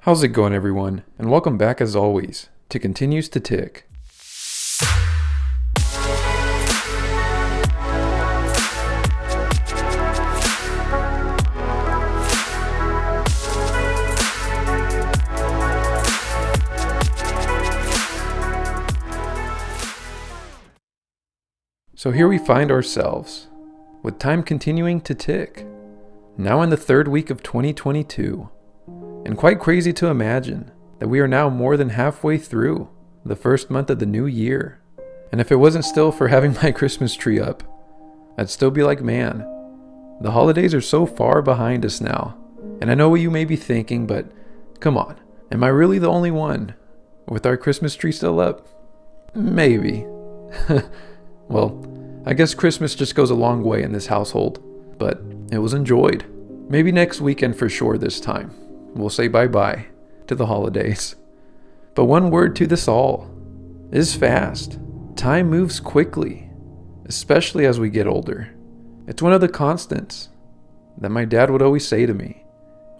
How's it going, everyone? And welcome back as always to Continues to Tick. So here we find ourselves, with time continuing to tick, now in the third week of 2022. And quite crazy to imagine that we are now more than halfway through the first month of the new year. And if it wasn't still for having my Christmas tree up, I'd still be like, man, the holidays are so far behind us now. And I know what you may be thinking, but come on, am I really the only one with our Christmas tree still up? Maybe. Well, I guess Christmas just goes a long way in this household, but it was enjoyed. Maybe next weekend for sure this time. We'll say bye-bye to the holidays. But one word to this all is fast. Time moves quickly, especially as we get older. It's one of the constants that my dad would always say to me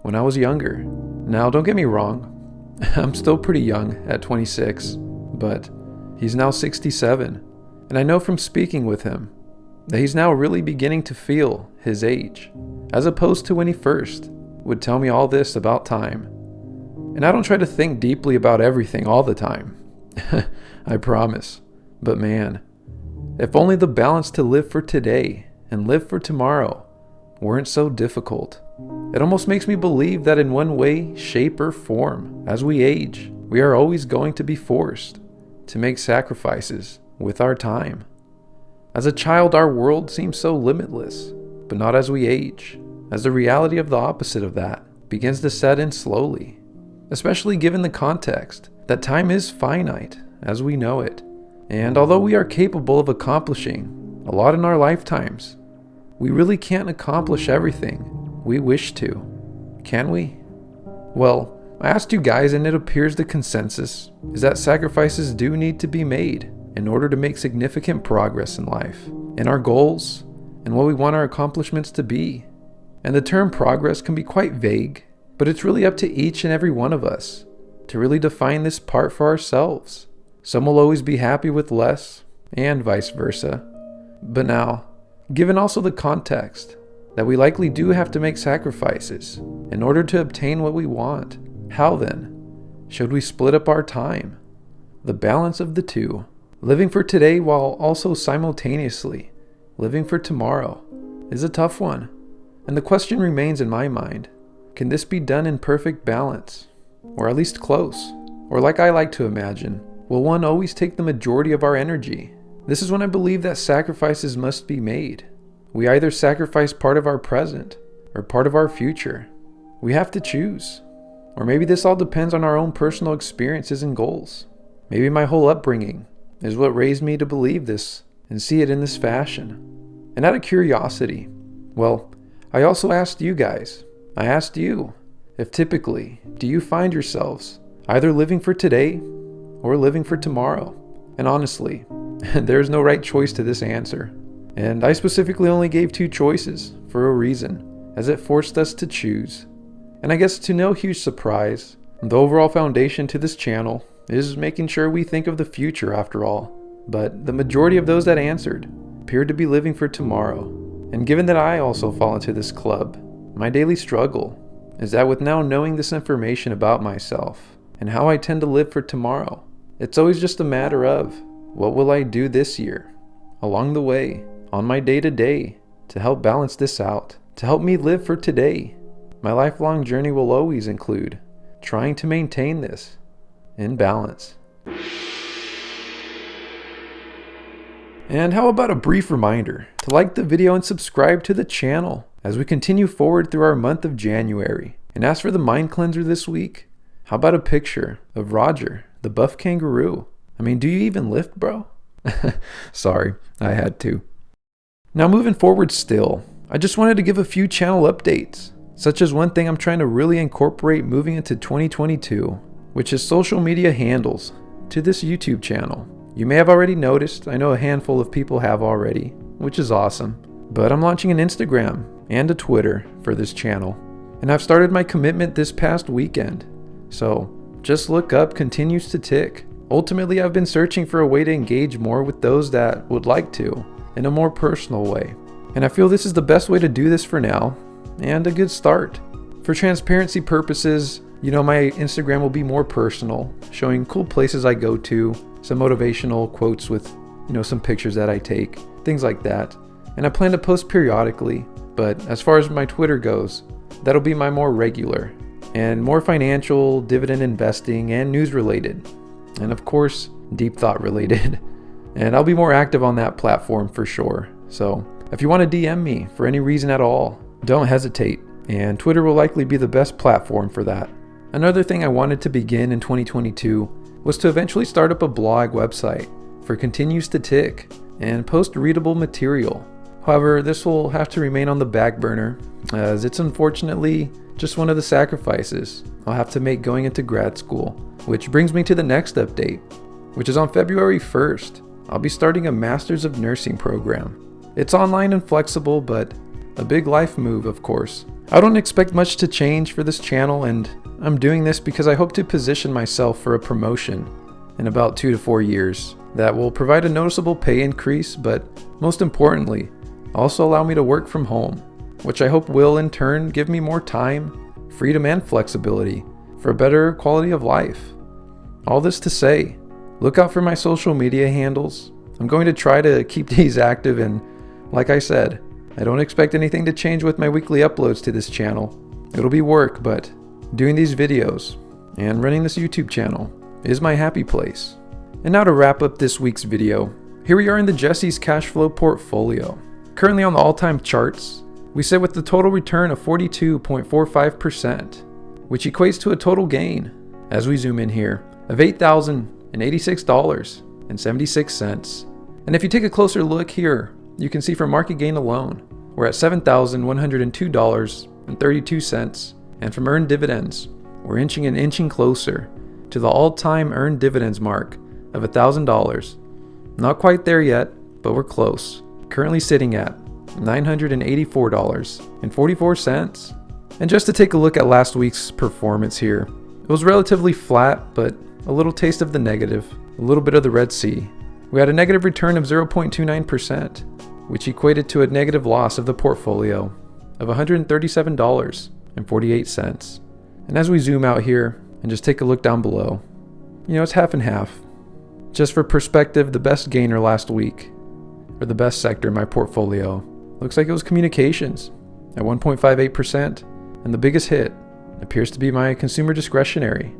when I was younger. Now, don't get me wrong, I'm still pretty young at 26, but he's now 67. And I know from speaking with him that he's now really beginning to feel his age, as opposed to when he first would tell me all this about time. And I don't try to think deeply about everything all the time. I promise. But man, if only the balance to live for today and live for tomorrow weren't so difficult. It almost makes me believe that in one way, shape, or form, as we age, we are always going to be forced to make sacrifices with our time. As a child, our world seems so limitless, but not as we age, as the reality of the opposite of that begins to set in slowly, especially given the context that time is finite as we know it. And although we are capable of accomplishing a lot in our lifetimes, we really can't accomplish everything we wish to, can we? Well, I asked you guys, and it appears the consensus is that sacrifices do need to be made in order to make significant progress in life, in our goals, and what we want our accomplishments to be. And the term progress can be quite vague, but it's really up to each and every one of us to really define this part for ourselves. Some will always be happy with less, and vice versa. But now, given also the context that we likely do have to make sacrifices in order to obtain what we want, how then should we split up our time? The balance of the two, living for today while also simultaneously living for tomorrow, is a tough one. And the question remains in my mind, can this be done in perfect balance? Or at least close? Or like I like to imagine, will one always take the majority of our energy? This is when I believe that sacrifices must be made. We either sacrifice part of our present or part of our future. We have to choose. Or maybe this all depends on our own personal experiences and goals. Maybe my whole upbringing is what raised me to believe this and see it in this fashion. And out of curiosity, well, I also asked you guys, I asked you, if typically, do you find yourselves either living for today or living for tomorrow? And honestly, there's no right choice to this answer. And I specifically only gave two choices for a reason, as it forced us to choose. And I guess to no huge surprise, the overall foundation to this channel is making sure we think of the future after all. But the majority of those that answered appeared to be living for tomorrow. And given that I also fall into this club, my daily struggle is that with now knowing this information about myself and how I tend to live for tomorrow, it's always just a matter of what will I do this year, along the way, on my day-to-day, to help balance this out, to help me live for today. My lifelong journey will always include trying to maintain this in balance. And how about a brief reminder to like the video and subscribe to the channel as we continue forward through our month of January. And as for the mind cleanser this week, how about a picture of Roger, the buff kangaroo? I mean, do you even lift, bro? Sorry, I had to. Now moving forward still, I just wanted to give a few channel updates, such as one thing I'm trying to really incorporate moving into 2022, which is social media handles to this YouTube channel. You may have already noticed, I know a handful of people have already, which is awesome, but I'm launching an Instagram and a Twitter for this channel, and I've started my commitment this past weekend So just look up continues to tick. Ultimately, I've been searching for a way to engage more with those that would like to in a more personal way. And I feel this is the best way to do this for now, and a good start. For transparency purposes, my Instagram will be more personal, showing cool places I go to, some motivational quotes with, some pictures that I take, things like that. And I plan to post periodically, but as far as my Twitter goes, that'll be my more regular and more financial, dividend investing, and news related. And of course, deep thought related. And I'll be more active on that platform for sure. So if you want to DM me for any reason at all, don't hesitate. And Twitter will likely be the best platform for that. Another thing I wanted to begin in 2022 was to eventually start up a blog website for Continues to Tick and post readable material. However, this will have to remain on the back burner, as it's unfortunately just one of the sacrifices I'll have to make going into grad school. Which brings me to the next update, which is on February 1st. I'll be starting a Master's of Nursing program. It's online and flexible, but a big life move, of course. I don't expect much to change for this channel, and I'm doing this because I hope to position myself for a promotion in about 2 to 4 years that will provide a noticeable pay increase, but most importantly, also allow me to work from home, which I hope will in turn give me more time, freedom, and flexibility for a better quality of life. All this to say, look out for my social media handles. I'm going to try to keep these active, and like I said, I don't expect anything to change with my weekly uploads to this channel. It'll be work, but doing these videos and running this YouTube channel is my happy place. And now to wrap up this week's video, here we are in the Jesse's cash flow portfolio. Currently on the all-time charts, we sit with the total return of 42.45%, which equates to a total gain, as we zoom in here, of $8,086.76. And if you take a closer look here, you can see for market gain alone, we're at $7,102.32, and from earned dividends, we're inching closer to the all-time earned dividends mark of $1,000. Not quite there yet, but we're close. Currently sitting at $984.44. And just to take a look at last week's performance here, it was relatively flat, but a little taste of the negative, a little bit of the Red Sea. We had a negative return of 0.29%, which equated to a negative loss of the portfolio of $137.48. And as we zoom out here and just take a look down below, it's half and half. Just for perspective, the best gainer last week, or the best sector in my portfolio, looks like it was communications at 1.58%. And the biggest hit appears to be my consumer discretionary,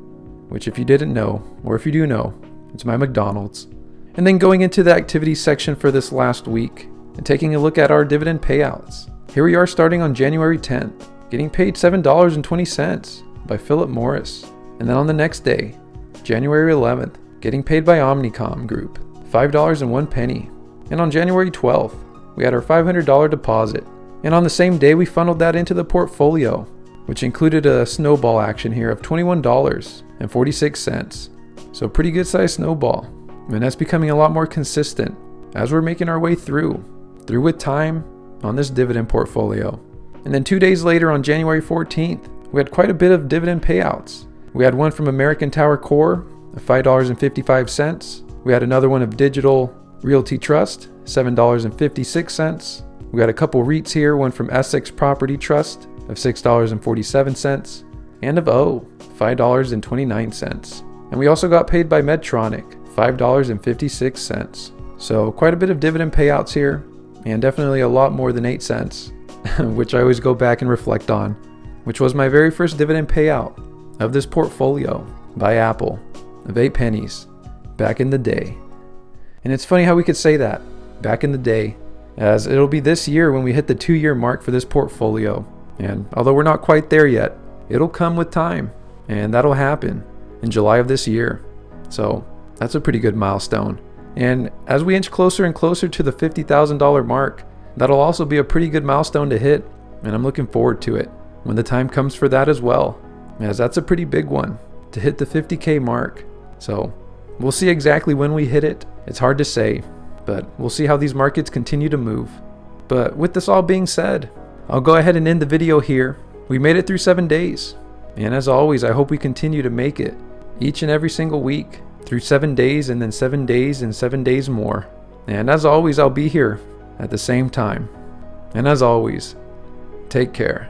which if you didn't know, or if you do know, it's my McDonald's. And then going into the activities section for this last week and taking a look at our dividend payouts. Here we are starting on January 10th, getting paid $7.20 by Philip Morris. And then on the next day, January 11th, getting paid by Omnicom Group, $5.01. And on January 12th, we had our $500 deposit. And on the same day, we funneled that into the portfolio, which included a snowball action here of $21.46. So pretty good sized snowball. And that's becoming a lot more consistent as we're making our way through with time on this dividend portfolio. And then 2 days later on January 14th, we had quite a bit of dividend payouts. We had one from American Tower Core of $5.55. We had another one of Digital Realty Trust, $7.56. We got a couple REITs here, one from Essex Property Trust of $6.47, and of $5.29. And we also got paid by Medtronic, $5.56. So quite a bit of dividend payouts here, and definitely a lot more than 8 cents, which I always go back and reflect on, which was my very first dividend payout of this portfolio by Apple of 8 pennies back in the day. And it's funny how we could say that, back in the day, as it'll be this year when we hit the 2-year mark for this portfolio. And although we're not quite there yet, it'll come with time, and that'll happen in July of this year. So that's a pretty good milestone. And as we inch closer and closer to the $50,000 mark, that'll also be a pretty good milestone to hit, and I'm looking forward to it when the time comes for that as well, as that's a pretty big one to hit the 50K mark. So we'll see exactly when we hit it. It's hard to say, but we'll see how these markets continue to move. But with this all being said, I'll go ahead and end the video here. We made it through 7 days, And as always, I hope we continue to make it each and every single week through 7 days and then 7 days and 7 days more. And as always, I'll be here at the same time. And as always, take care.